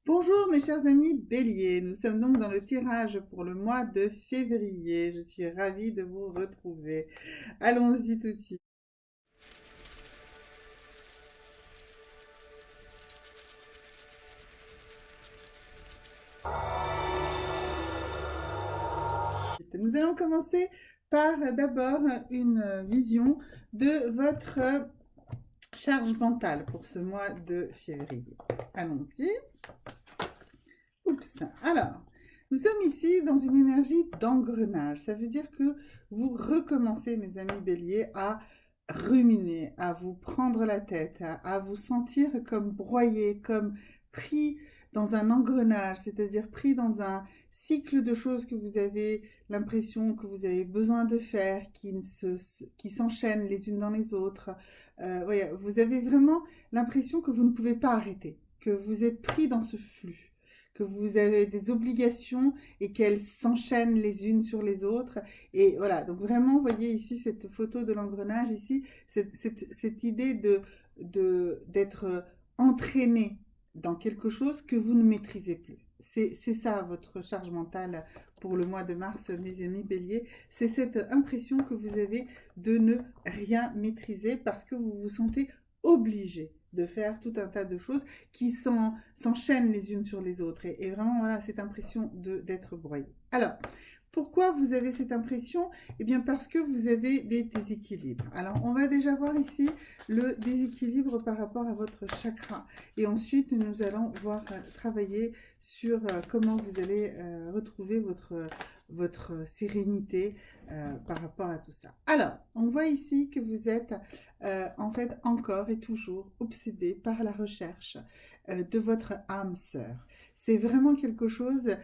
Bonjour mes chers amis Bélier, nous sommes donc dans le tirage pour le mois de février. Je suis ravie de vous retrouver. Allons-y tout de suite. Nous allons commencer par d'abord une vision de votre charge mentale pour ce mois de février. Allons-y. Oups. Alors, nous sommes ici dans une énergie d'engrenage. Ça veut dire que vous recommencez, mes amis Bélier, à ruminer, à vous prendre la tête, à vous sentir comme broyé, comme pris dans un engrenage, c'est-à-dire pris dans un cycle de choses que vous avez l'impression que vous avez besoin de faire, qui s'enchaînent les unes dans les autres. Voilà, vous avez vraiment l'impression que vous ne pouvez pas arrêter, que vous êtes pris dans ce flux, que vous avez des obligations et qu'elles s'enchaînent les unes sur les autres. Et voilà, donc vraiment, vous voyez ici cette photo de l'engrenage, ici, cette idée d'être entraîné dans quelque chose que vous ne maîtrisez plus. C'est ça votre charge mentale pour le mois de mars, mes amis Bélier. C'est cette impression que vous avez de ne rien maîtriser parce que vous vous sentez obligé de faire tout un tas de choses qui s'enchaînent les unes sur les autres. Et vraiment, voilà, cette impression d'être broyé. Alors, pourquoi vous avez cette impression? Eh bien, parce que vous avez des déséquilibres. Alors, on va déjà voir ici le déséquilibre par rapport à votre chakra. Et ensuite, nous allons voir travailler sur comment vous allez retrouver votre sérénité par rapport à tout ça. Alors, on voit ici que vous êtes en fait encore et toujours obsédé par la recherche de votre âme sœur. C'est vraiment quelque chose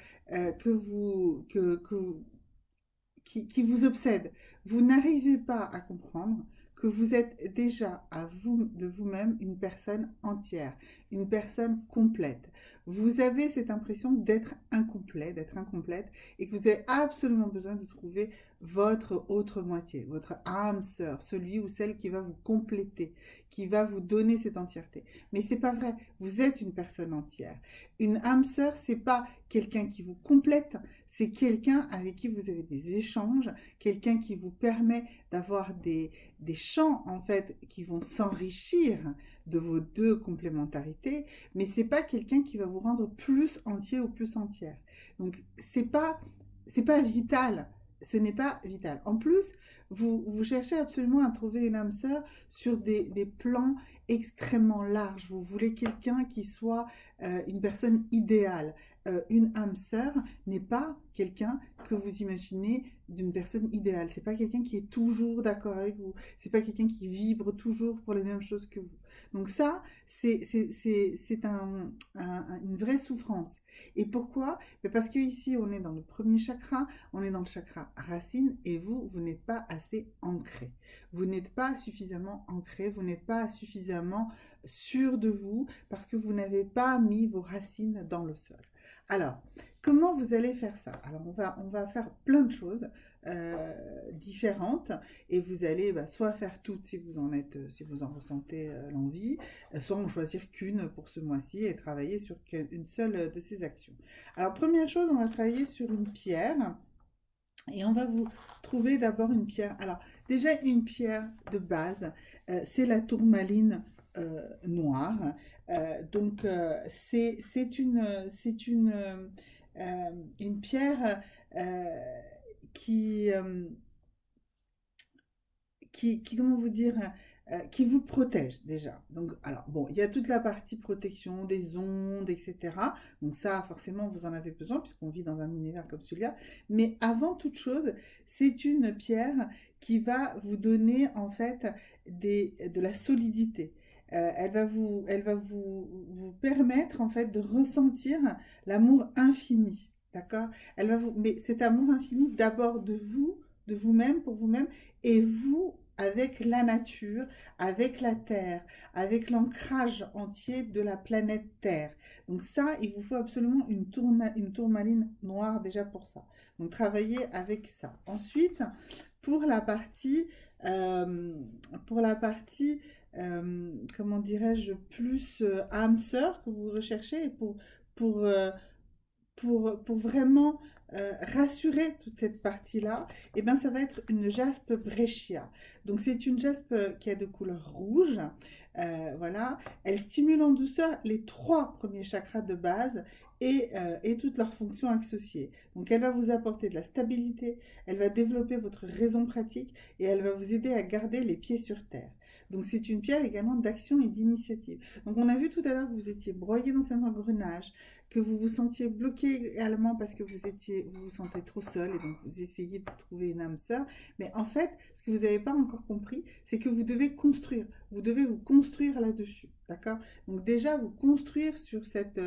qui vous obsède. Vous n'arrivez pas à comprendre que vous êtes déjà à vous de vous-même une personne entière, une personne complète. Vous avez cette impression d'être incomplet, d'être incomplète, et que vous avez absolument besoin de trouver votre autre moitié, votre âme sœur, celui ou celle qui va vous compléter, qui va vous donner cette entièreté. Mais c'est pas vrai. Vous êtes une personne entière. Une âme sœur, c'est pas quelqu'un qui vous complète, c'est quelqu'un avec qui vous avez des échanges, quelqu'un qui vous permet d'avoir des champs en fait qui vont s'enrichir de vos deux complémentarités, mais c'est pas quelqu'un qui va vous rendre plus entier ou plus entière. Donc c'est pas vital. Ce n'est pas vital. En plus, vous cherchez absolument à trouver une âme sœur sur des plans extrêmement larges. Vous voulez quelqu'un qui soit une personne idéale. Une âme sœur n'est pas quelqu'un que vous imaginez d'une personne idéale. C'est pas quelqu'un qui est toujours d'accord avec vous. C'est pas quelqu'un qui vibre toujours pour les mêmes choses que vous. Donc ça, une vraie souffrance. Et pourquoi? Parce que ici, on est dans le premier chakra, on est dans le chakra racine, et vous n'êtes pas assez ancré. Vous n'êtes pas suffisamment ancré, vous n'êtes pas suffisamment sûr de vous, parce que vous n'avez pas mis vos racines dans le sol. Alors, comment vous allez faire ça? Alors, on va faire plein de choses différentes, et vous allez soit faire toutes si vous en ressentez l'envie, soit en choisir qu'une pour ce mois-ci et travailler sur une seule de ces actions. Alors, première chose, on va travailler sur une pierre. Et on va vous trouver d'abord une pierre. Alors, déjà, une pierre de base, c'est la tourmaline noire. Donc, une pierre qui, comment vous dire, qui vous protège déjà. Donc, alors, bon, il y a toute la partie protection des ondes, etc. Donc ça, forcément, vous en avez besoin puisqu'on vit dans un univers comme celui-là. Mais avant toute chose, c'est une pierre qui va vous donner, en fait, de la solidité. Elle va vous permettre, en fait, de ressentir l'amour infini. D'accord? Mais cet amour infini, d'abord de vous-même, pour vous-même, et vous avec la nature, avec la Terre, avec l'ancrage entier de la planète Terre. Donc ça, il vous faut absolument une tourmaline noire déjà pour ça. Donc travaillez avec ça. Ensuite, pour la partie, pour la partie comment dirais-je, plus âme sœur que vous recherchez pour, euh, pour vraiment rassurer toute cette partie-là, eh ben, ça va être une jaspe breccia. Donc c'est une jaspe qui a de couleur rouge. Voilà, elle stimule en douceur les 3 premiers chakras de base et toutes leurs fonctions associées. Donc elle va vous apporter de la stabilité, elle va développer votre raison pratique et elle va vous aider à garder les pieds sur terre. Donc c'est une pierre également d'action et d'initiative. Donc on a vu tout à l'heure que vous étiez broyé dans un engrenage, que vous vous sentiez bloqué également parce que vous vous sentez trop seul et donc vous essayez de trouver une âme sœur. Mais en fait, ce que vous n'avez pas encore compris, c'est que vous devez construire. Vous devez vous construire là-dessus. D'accord? Donc déjà, vous construire sur cette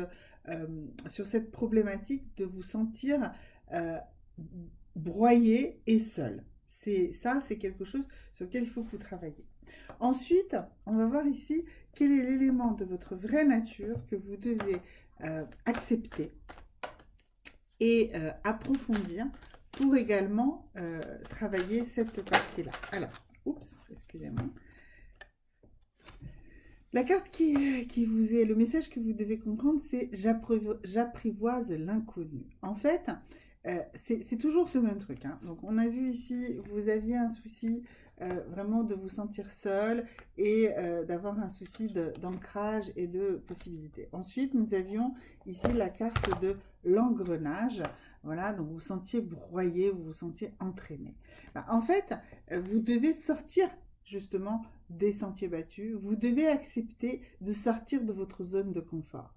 problématique de vous sentir euh, broyé et seul. C'est quelque chose sur lequel il faut que vous travaillez. Ensuite, on va voir ici quel est l'élément de votre vraie nature que vous devez accepter et approfondir pour également travailler cette partie-là. Alors, oups, excusez-moi. La carte qui vous est, le message que vous devez comprendre, c'est j'apprivoise l'inconnu. En fait, c'est toujours ce même truc. Hein. Donc, on a vu ici, vous aviez un souci vraiment de vous sentir seul et d'avoir un souci d'ancrage et de possibilité. Ensuite, nous avions ici la carte de l'engrenage. Voilà, donc vous vous sentiez broyé, vous vous sentiez entraîné. En fait, vous devez sortir justement des sentiers battus. Vous devez accepter de sortir de votre zone de confort.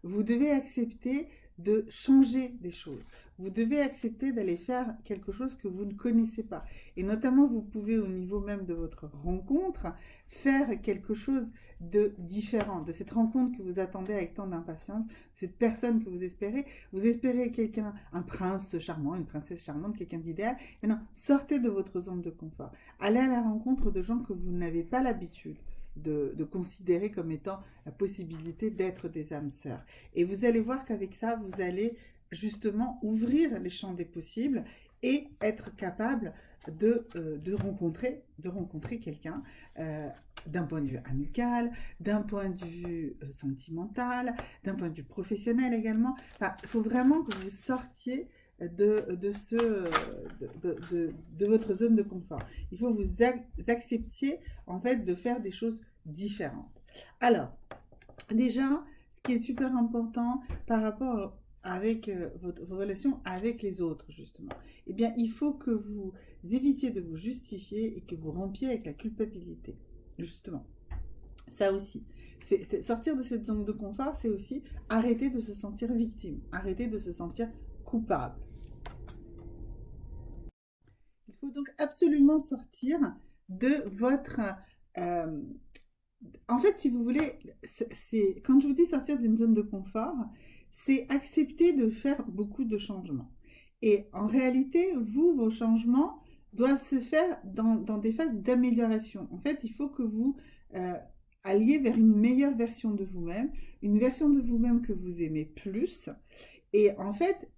Vous devez accepter de changer des choses. Vous devez accepter d'aller faire quelque chose que vous ne connaissez pas. Et notamment, vous pouvez, au niveau même de votre rencontre, faire quelque chose de différent, de cette rencontre que vous attendez avec tant d'impatience, cette personne que vous espérez. Vous espérez quelqu'un, un prince charmant, une princesse charmante, quelqu'un d'idéal. Maintenant, sortez de votre zone de confort. Allez à la rencontre de gens que vous n'avez pas l'habitude de considérer comme étant la possibilité d'être des âmes sœurs. Et vous allez voir qu'avec ça, vous allez justement ouvrir les champs des possibles et être capable de rencontrer quelqu'un d'un point de vue amical, d'un point de vue sentimental, d'un point de vue professionnel également. Enfin, il faut vraiment que vous sortiez de votre zone de confort. Il faut vous acceptiez en fait de faire des choses différentes. Alors, déjà, ce qui est super important par rapport avec vos relations avec les autres, justement, eh bien, il faut que vous évitiez de vous justifier et que vous rompiez avec la culpabilité, justement. Ça aussi. Sortir de cette zone de confort, c'est aussi arrêter de se sentir victime, arrêter de se sentir coupable. Il faut donc absolument sortir de votre... euh, en fait, si vous voulez, quand je vous dis sortir d'une zone de confort, c'est accepter de faire beaucoup de changements. Et en réalité, vos changements doivent se faire dans des phases d'amélioration. En fait, il faut que vous euh, alliez vers une meilleure version de vous-même, une version de vous-même que vous aimez plus. Et en fait,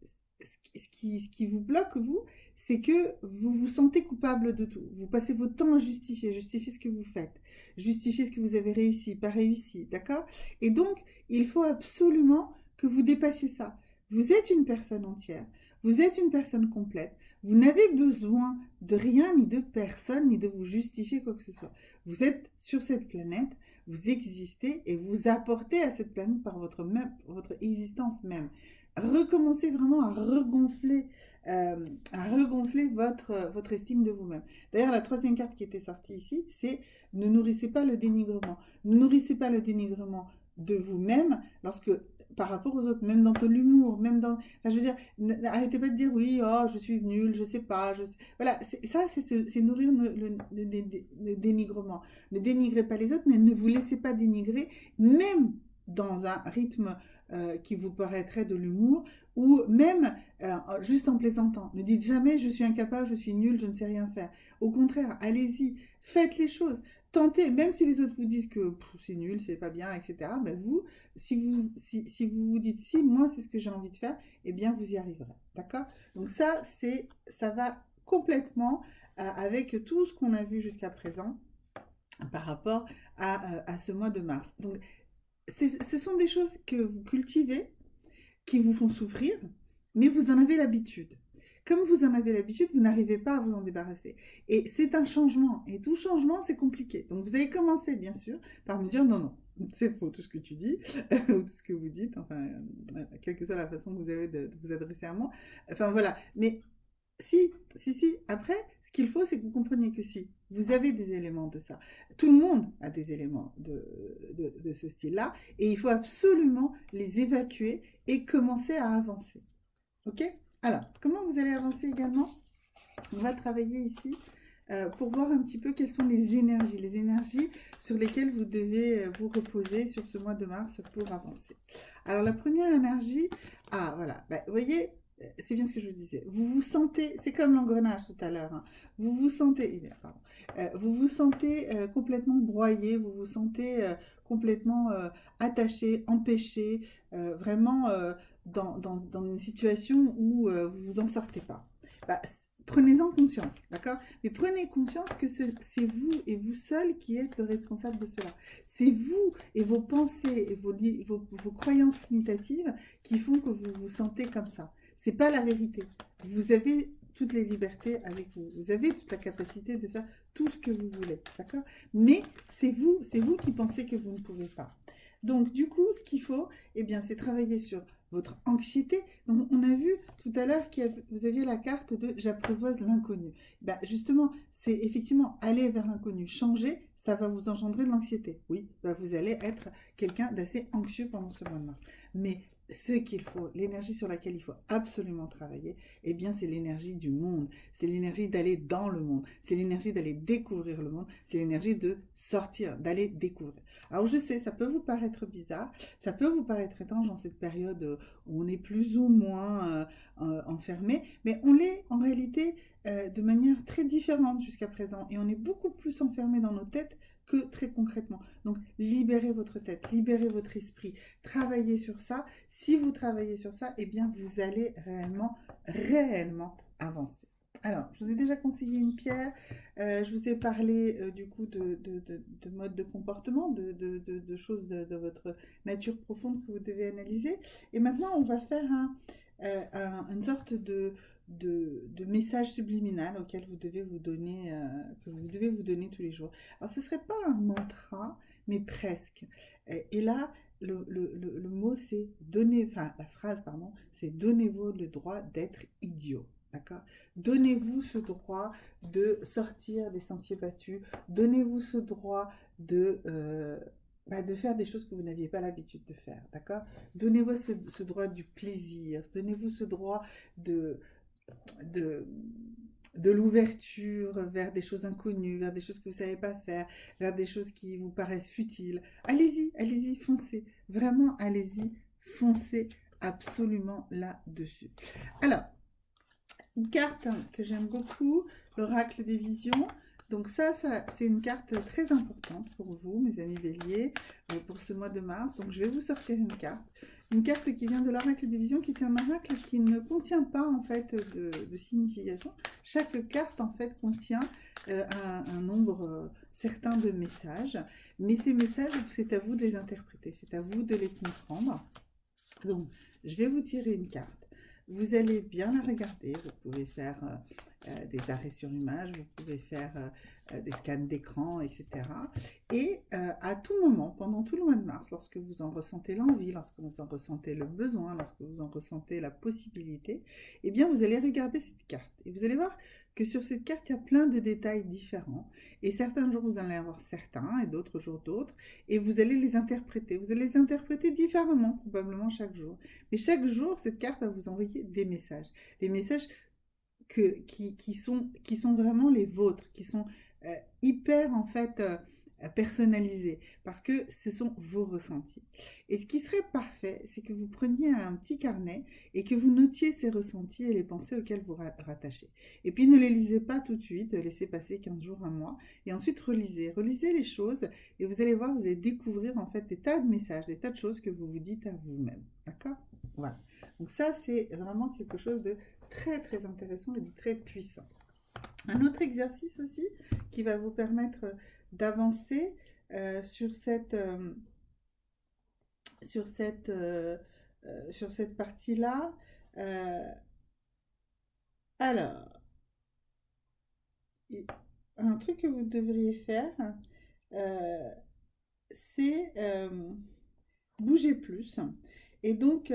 ce qui vous bloque, vous, c'est que vous vous sentez coupable de tout. Vous passez votre temps à justifier ce que vous faites, justifier ce que vous avez réussi, pas réussi, d'accord? Et donc, il faut absolument que vous dépassiez ça. Vous êtes une personne entière, vous êtes une personne complète, vous n'avez besoin de rien ni de personne, ni de vous justifier quoi que ce soit. Vous êtes sur cette planète, vous existez et vous apportez à cette planète par votre existence même. Recommencez vraiment à regonfler votre estime de vous-même. D'ailleurs, la troisième carte qui était sortie ici, c'est ne nourrissez pas le dénigrement. Ne nourrissez pas le dénigrement de vous-même lorsque par rapport aux autres, même dans de l'humour, même dans... Enfin, je veux dire, arrêtez pas de dire oui, oh, je suis nul, je sais pas, Voilà, ça, c'est nourrir le dénigrement. Ne dénigrez pas les autres, mais ne vous laissez pas dénigrer, même dans un rythme qui vous paraîtrait de l'humour, ou même juste en plaisantant. Ne dites jamais je suis incapable, je suis nul, je ne sais rien faire. Au contraire, allez-y, faites les choses. Tentez, même si les autres vous disent que c'est nul, c'est pas bien, etc. Ben vous, si vous vous dites si moi c'est ce que j'ai envie de faire, eh bien vous y arriverez. D'accord? Donc ça va complètement avec tout ce qu'on a vu jusqu'à présent. par rapport à ce mois de mars. Donc, ce sont des choses que vous cultivez, qui vous font souffrir, mais vous en avez l'habitude. Comme vous en avez l'habitude, vous n'arrivez pas à vous en débarrasser. Et c'est un changement. Et tout changement, c'est compliqué. Donc vous allez commencer, bien sûr, par me dire non, non, c'est faux tout ce que tu dis, ou tout ce que vous dites, enfin, quelle que soit la façon que vous avez de vous adresser à moi. Enfin voilà. Mais si, si. Après, ce qu'il faut, c'est que vous compreniez que si vous avez des éléments de ça, tout le monde a des éléments de ce style-là, et il faut absolument les évacuer et commencer à avancer. Ok? Alors, comment vous allez avancer également? On va travailler ici pour voir un petit peu quelles sont les énergies sur lesquelles vous devez vous reposer sur ce mois de mars pour avancer. Alors, la première énergie, ah voilà, bah, vous voyez, c'est bien ce que je vous disais. Vous vous sentez, c'est comme l'engrenage tout à l'heure, hein, vous vous sentez, pardon, vous vous sentez complètement broyé, vous vous sentez complètement attaché, empêché, vraiment dans une situation où vous vous en sortez pas. Bah, prenez-en conscience, d'accord? Mais prenez conscience que c'est vous et vous seul qui êtes le responsable de cela. C'est vous et vos pensées et vos croyances limitatives qui font que vous vous sentez comme ça. C'est pas la vérité. Vous avez toutes les libertés avec vous. Vous avez toute la capacité de faire tout ce que vous voulez, d'accord? Mais c'est vous qui pensez que vous ne pouvez pas. Donc, du coup, ce qu'il faut, eh bien, c'est travailler sur votre anxiété. Donc, on a vu tout à l'heure que vous aviez la carte de j'apprivoise l'inconnu. Ben, justement, c'est effectivement aller vers l'inconnu, changer, ça va vous engendrer de l'anxiété. Oui, ben, vous allez être quelqu'un d'assez anxieux pendant ce mois de mars. Mais ce qu'il faut, l'énergie sur laquelle il faut absolument travailler, eh bien, c'est l'énergie du monde. C'est l'énergie d'aller dans le monde. C'est l'énergie d'aller découvrir le monde. C'est l'énergie de sortir, d'aller découvrir. Alors, je sais, ça peut vous paraître bizarre. Ça peut vous paraître étrange dans cette période où on est plus ou moins enfermé, mais on l'est en réalité de manière très différente jusqu'à présent. Et on est beaucoup plus enfermé dans nos têtes que très concrètement. Donc, libérez votre tête, libérez votre esprit, travaillez sur ça. Si vous travaillez sur ça, eh bien, vous allez réellement avancer. Alors, je vous ai déjà conseillé une pierre, je vous ai parlé du coup de mode de comportement, de choses de votre nature profonde que vous devez analyser. Et maintenant, on va faire une sorte de message subliminal auquel vous devez vous donner, que vous devez vous donner tous les jours. Alors, ce ne serait pas un mantra, mais presque. Et là, le mot, c'est donner, enfin, la phrase, pardon, c'est donnez-vous le droit d'être idiot. D'accord? Donnez-vous ce droit de sortir des sentiers battus. Donnez-vous ce droit de faire des choses que vous n'aviez pas l'habitude de faire. D'accord? Donnez-vous ce droit du plaisir. Donnez-vous ce droit de, de, de l'ouverture vers des choses inconnues, vers des choses que vous ne savez pas faire, vers des choses qui vous paraissent futiles. Allez-y, allez-y, foncez. Vraiment, allez-y, foncez absolument là-dessus. Alors, une carte que j'aime beaucoup, l'oracle des visions. Donc ça c'est une carte très importante pour vous, mes amis béliers, pour ce mois de mars. Donc je vais vous sortir une carte qui vient de l'oracle des visions, qui est un oracle qui ne contient pas en fait de signification. Chaque carte en fait contient un nombre certain de messages, mais ces messages, c'est à vous de les interpréter, c'est à vous de les comprendre. Donc je vais vous tirer une carte. Vous allez bien la regarder, vous pouvez faire des arrêts sur image, vous pouvez faire des scans d'écran, etc. Et à tout moment, pendant tout le mois de mars, lorsque vous en ressentez l'envie, lorsque vous en ressentez le besoin, lorsque vous en ressentez la possibilité, eh bien vous allez regarder cette carte. Et vous allez voir que sur cette carte, il y a plein de détails différents. Et certains jours, vous allez avoir certains, et d'autres jours d'autres. Et vous allez les interpréter. Vous allez les interpréter différemment, probablement chaque jour. Mais chaque jour, cette carte va vous envoyer des messages. Des messages qui sont vraiment les vôtres, qui sont hyper, en fait, personnalisés. Parce que ce sont vos ressentis. Et ce qui serait parfait, c'est que vous preniez un petit carnet et que vous notiez ces ressentis et les pensées auxquelles vous rattachez. Et puis ne les lisez pas tout de suite, laissez passer 15 jours, un mois. Et ensuite relisez les choses et vous allez voir, vous allez découvrir en fait des tas de messages, des tas de choses que vous vous dites à vous-même. D'accord? Voilà. Donc ça, c'est vraiment quelque chose de très très intéressant et de très puissant. Un autre exercice aussi qui va vous permettre d'avancer sur sur cette, euh, sur cette partie-là. Euh, alors, un truc que vous devriez faire, euh, c'est bouger plus. Et donc,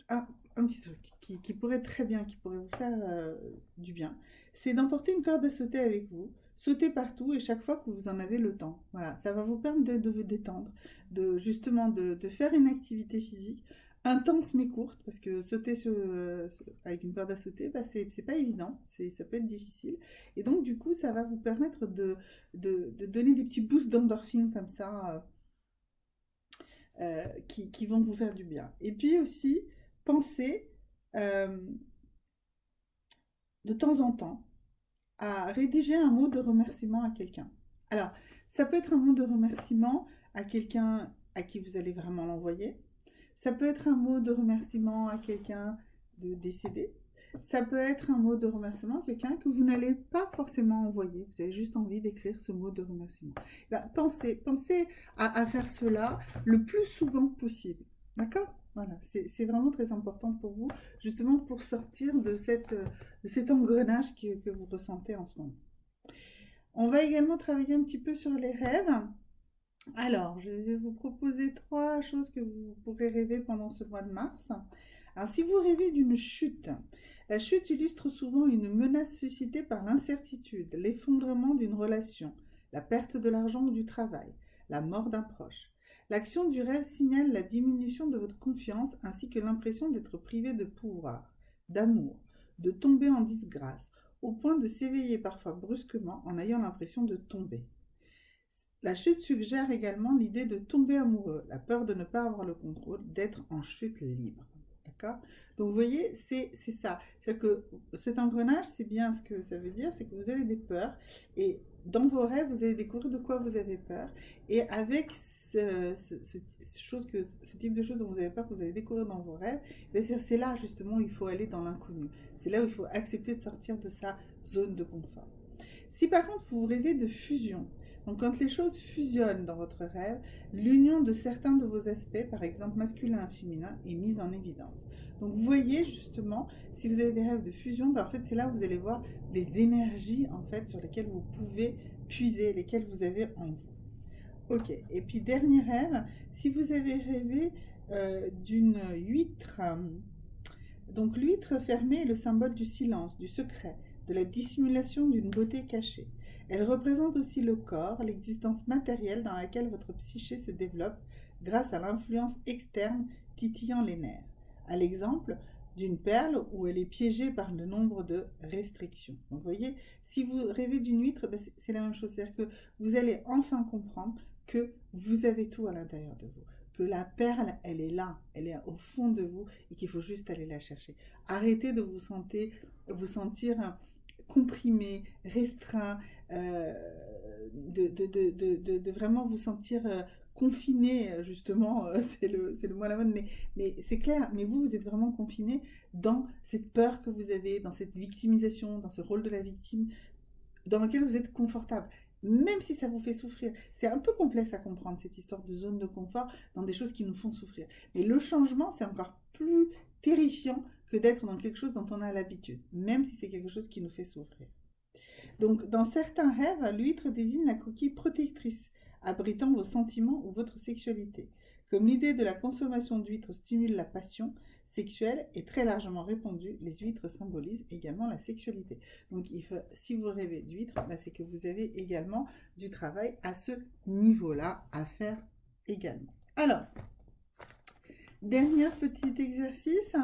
ah, un petit truc qui pourrait être très bien, qui pourrait vous faire du bien, c'est d'emporter une corde à sauter avec vous. Sautez partout et chaque fois que vous en avez le temps. Voilà, ça va vous permettre de vous détendre, de justement de faire une activité physique intense mais courte, parce que sauter avec une corde à sauter, bah, c'est pas évident, ça peut être difficile. Et donc du coup, ça va vous permettre de donner des petits boosts d'endorphine comme ça, qui vont vous faire du bien. Et puis aussi, pensez euh, de temps en temps à rédiger un mot de remerciement à quelqu'un. Alors, ça peut être un mot de remerciement à quelqu'un à qui vous allez vraiment l'envoyer. Ça peut être un mot de remerciement à quelqu'un de décédé. Ça peut être un mot de remerciement à quelqu'un que vous n'allez pas forcément envoyer. Vous avez juste envie d'écrire ce mot de remerciement. Ben, pensez à faire cela le plus souvent possible. D'accord? Voilà, c'est vraiment très important pour vous, justement pour sortir de cet engrenage que vous ressentez en ce moment. On va également travailler un petit peu sur les rêves. Alors, je vais vous proposer 3 choses que vous pourrez rêver pendant ce mois de mars. Alors, si vous rêvez d'une chute, la chute illustre souvent une menace suscitée par l'incertitude, l'effondrement d'une relation, la perte de l'argent ou du travail, la mort d'un proche. L'action du rêve signale la diminution de votre confiance ainsi que l'impression d'être privé de pouvoir, d'amour, de tomber en disgrâce, au point de s'éveiller parfois brusquement en ayant l'impression de tomber. La chute suggère également l'idée de tomber amoureux, la peur de ne pas avoir le contrôle, d'être en chute libre. D'accord? Donc vous voyez, c'est ça. C'est-à-dire que cet engrenage, c'est bien ce que ça veut dire, c'est que vous avez des peurs et dans vos rêves, vous allez découvrir de quoi vous avez peur. Et avec ce type de choses dont vous avez peur, que vous allez découvrir dans vos rêves, c'est là justement où il faut aller dans l'inconnu. C'est là où il faut accepter de sortir de sa zone de confort. Si par contre vous rêvez de fusion, donc quand les choses fusionnent dans votre rêve, l'union de certains de vos aspects, par exemple masculin et féminin, est mise en évidence. Donc vous voyez justement, si vous avez des rêves de fusion, ben en fait c'est là où vous allez voir les énergies en fait sur lesquelles vous pouvez puiser, lesquelles vous avez en vous. Ok, et puis dernier rêve, si vous avez rêvé d'une huître, donc l'huître fermée est le symbole du silence, du secret, de la dissimulation d'une beauté cachée. Elle représente aussi le corps, l'existence matérielle dans laquelle votre psyché se développe grâce à l'influence externe titillant les nerfs. À l'exemple d'une perle où elle est piégée par le nombre de restrictions. Donc vous voyez, si vous rêvez d'une huître, ben c'est la même chose. C'est-à-dire que vous allez enfin comprendre que vous avez tout à l'intérieur de vous, que la perle, elle est là, elle est au fond de vous et qu'il faut juste aller la chercher. Arrêtez de vous sentir comprimé, restreint, de vraiment vous sentir confiné, justement, c'est le mot à la mode, mais c'est clair, mais vous êtes vraiment confiné dans cette peur que vous avez, dans cette victimisation, dans ce rôle de la victime, dans lequel vous êtes confortable. Même si ça vous fait souffrir. C'est un peu complexe à comprendre, cette histoire de zone de confort dans des choses qui nous font souffrir. Mais le changement, c'est encore plus terrifiant que d'être dans quelque chose dont on a l'habitude, même si c'est quelque chose qui nous fait souffrir. Donc, dans certains rêves, l'huître désigne la coquille protectrice, abritant vos sentiments ou votre sexualité. Comme l'idée de la consommation d'huîtres stimule la passion sexuelle est très largement répandue, les huîtres symbolisent également la sexualité. Donc, si vous rêvez d'huîtres, bah, c'est que vous avez également du travail à ce niveau-là à faire également. Alors, dernier petit exercice,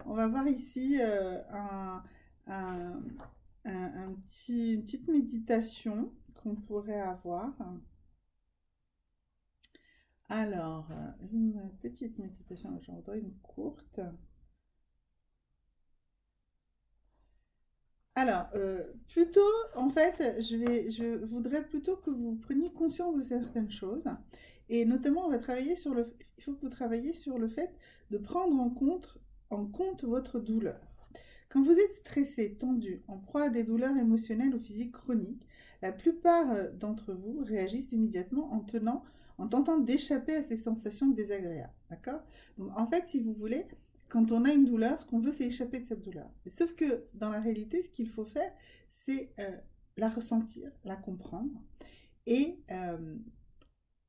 on va voir ici un, une petite méditation qu'on pourrait avoir. Alors, une petite méditation, j'en voudrais une courte. Alors, plutôt, en fait, je voudrais plutôt que vous preniez conscience de certaines choses. Et notamment, on va travailler sur il faut que vous travailliez sur le fait de prendre en compte votre douleur. Quand vous êtes stressé, tendu, en proie à des douleurs émotionnelles ou physiques chroniques, La plupart d'entre vous réagissent immédiatement en tentant d'échapper à ces sensations désagréables. D'accord? Donc, en fait, si vous voulez, quand on a une douleur, ce qu'on veut, c'est échapper de cette douleur. Sauf que dans la réalité, ce qu'il faut faire, c'est la ressentir, la comprendre et, euh,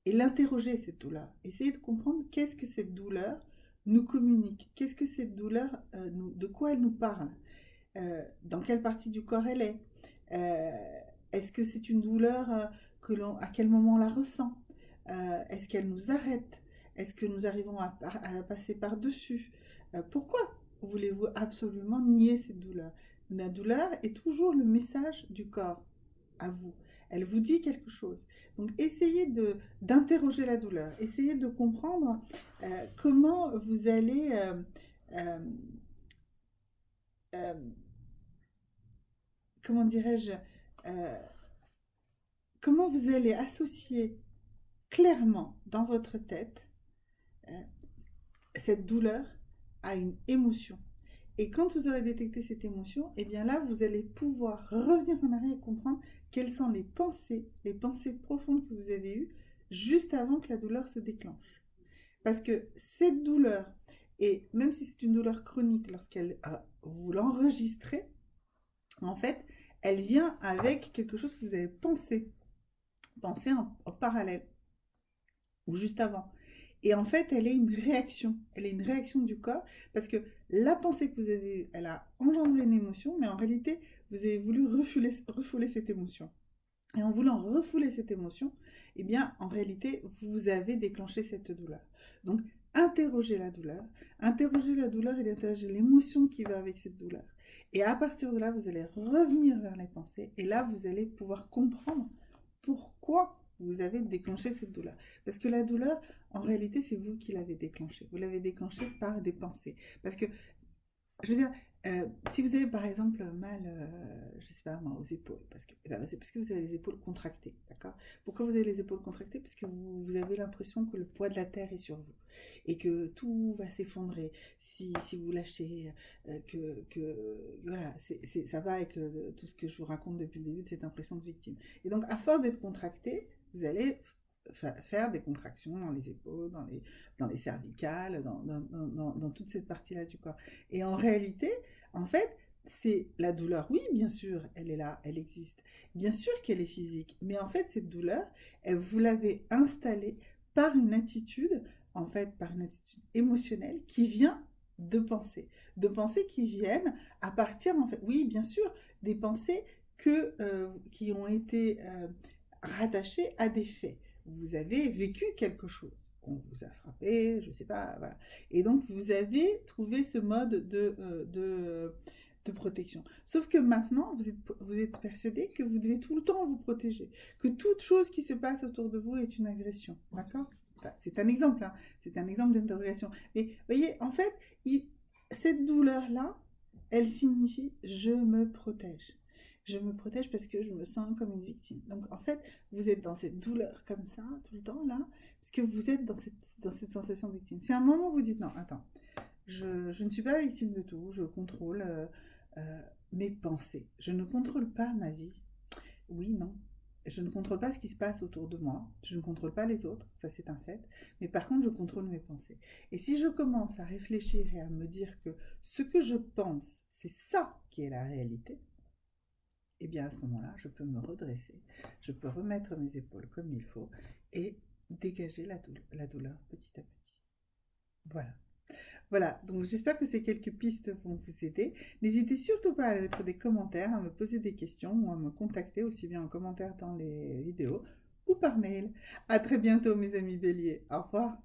et l'interroger, cette douleur. Essayer de comprendre qu'est-ce que cette douleur nous communique, qu'est-ce que cette douleur, de quoi elle nous parle, dans quelle partie du corps elle est. Est-ce que c'est une douleur à quel moment on la ressent? Est-ce qu'elle nous arrête? Est-ce que nous arrivons à passer par-dessus? Pourquoi voulez-vous absolument nier cette douleur? La douleur est toujours le message du corps à vous. Elle vous dit quelque chose. Donc essayez d'interroger la douleur. Essayez de comprendre comment vous allez euh, euh, comment dirais-je, euh, comment vous allez associer clairement dans votre tête euh, cette douleur à une émotion. Et quand vous aurez détecté cette émotion, et bien là, vous allez pouvoir revenir en arrière et comprendre quelles sont les pensées profondes que vous avez eues juste avant que la douleur se déclenche. Parce que cette douleur, et même si c'est une douleur chronique, lorsqu'elle vous l'enregistrez, en fait, elle vient avec quelque chose que vous avez pensé en parallèle ou juste avant. Et en fait, elle est une réaction du corps, parce que la pensée que vous avez eue, elle a engendré une émotion, mais en réalité, vous avez voulu refouler cette émotion. Et en voulant refouler cette émotion, eh bien, en réalité, vous avez déclenché cette douleur. Donc, interrogez la douleur et interrogez l'émotion qui va avec cette douleur. Et à partir de là, vous allez revenir vers les pensées, et là, vous allez pouvoir comprendre pourquoi vous avez déclenché cette douleur. Parce que la douleur, en réalité, c'est vous qui l'avez déclenchée. Vous l'avez déclenchée par des pensées. Parce que, je veux dire, si vous avez par exemple mal, je ne sais pas moi, aux épaules, c'est parce que vous avez les épaules contractées, d'accord? Pourquoi vous avez les épaules contractées? Parce que vous avez l'impression que le poids de la terre est sur vous et que tout va s'effondrer si vous lâchez, voilà, ça va avec tout ce que je vous raconte depuis le début de cette impression de victime. Et donc, à force d'être contracté, vous allez faire des contractions dans les épaules, dans les cervicales, dans toute cette partie-là du corps. Et en réalité, en fait, c'est la douleur. Oui, bien sûr, elle est là, elle existe. Bien sûr qu'elle est physique, mais en fait, cette douleur, vous l'avez installée par une attitude, en fait, par une attitude émotionnelle qui vient de pensées qui viennent à partir, en fait, oui, bien sûr, des pensées qui ont été rattachées à des faits. Vous avez vécu quelque chose. On vous a frappé, je ne sais pas, voilà. Et donc, vous avez trouvé ce mode de protection. Sauf que maintenant, vous êtes persuadé que vous devez tout le temps vous protéger, que toute chose qui se passe autour de vous est une agression. D'accord? Enfin, c'est un exemple, hein. C'est un exemple d'interrogation. Mais vous voyez, en fait, cette douleur-là, elle signifie je me protège. Je me protège parce que je me sens comme une victime. Donc, en fait, vous êtes dans cette douleur comme ça, tout le temps, là, parce que vous êtes dans cette sensation de victime. C'est un moment où vous dites, non, attends, je ne suis pas victime de tout, je contrôle mes pensées. Je ne contrôle pas ma vie. Oui, non. Je ne contrôle pas ce qui se passe autour de moi. Je ne contrôle pas les autres, ça c'est un fait. Mais par contre, je contrôle mes pensées. Et si je commence à réfléchir et à me dire que ce que je pense, c'est ça qui est la réalité, et bien à ce moment-là, je peux me redresser, je peux remettre mes épaules comme il faut et dégager la douleur petit à petit. Voilà. Voilà, donc j'espère que ces quelques pistes vont vous aider. N'hésitez surtout pas à mettre des commentaires, à me poser des questions ou à me contacter aussi bien en commentaire dans les vidéos ou par mail. À très bientôt mes amis béliers. Au revoir.